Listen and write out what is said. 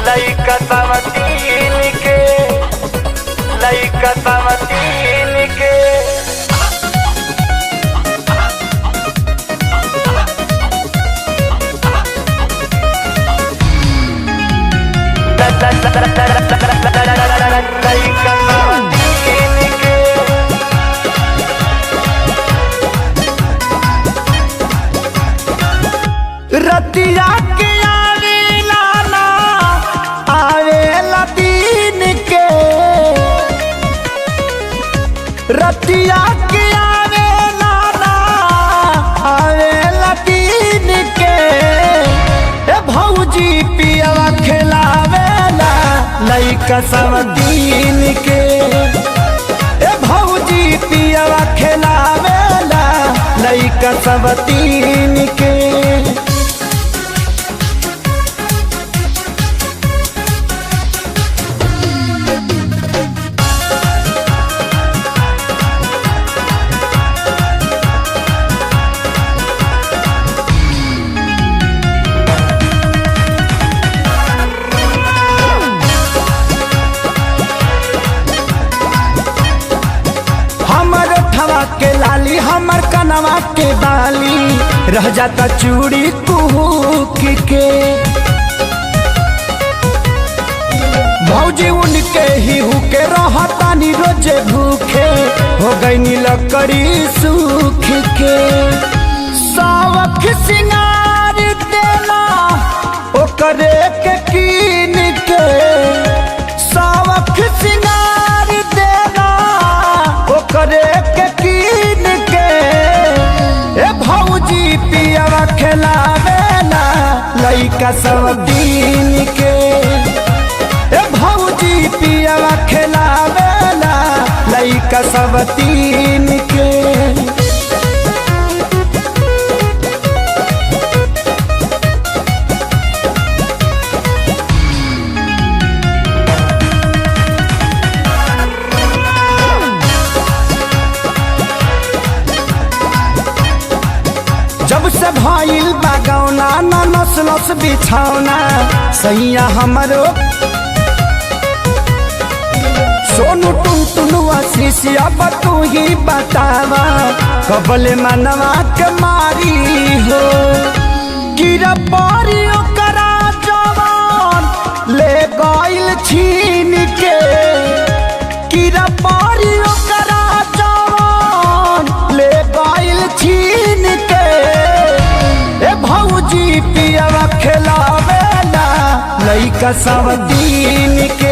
लइका तवतीन के लइका तवतीन के रतिया के आवेला ना आवेला दिन के रतिया के आवेला ना आवेला दिन के ए भौजी पियवा खिलावेला लइका सब दिन के ए भौजी पियवा खिलावेला लइका सब दिन के के लाली हमर कनवा के बाली रह जाता चूड़ी कुहूक के भौजी उनके ही हुके रहता नी रोजे भूखे हो गई नी लकड़ी सूख के सावक सिंगार देला ओकरे के कीन के सावक सिंगार देला ओकरे के पियवा खिलावेला लइका सब दिन के ए भौजी पियवा खिलावेला लइका सब दिन के जब से भइल बागौना न नस बिछौना सैया हमरो सोनू टुनटुनुआ शीशिया तू ही बतावा कबले मनवा के मारी हो गिरा पारी ओकरा जवान ले गइल छीन के गिरा पारी ओकरा जवान ले गइल छीन के ए भौजी पियवा खिलावेला लइका सब दिन के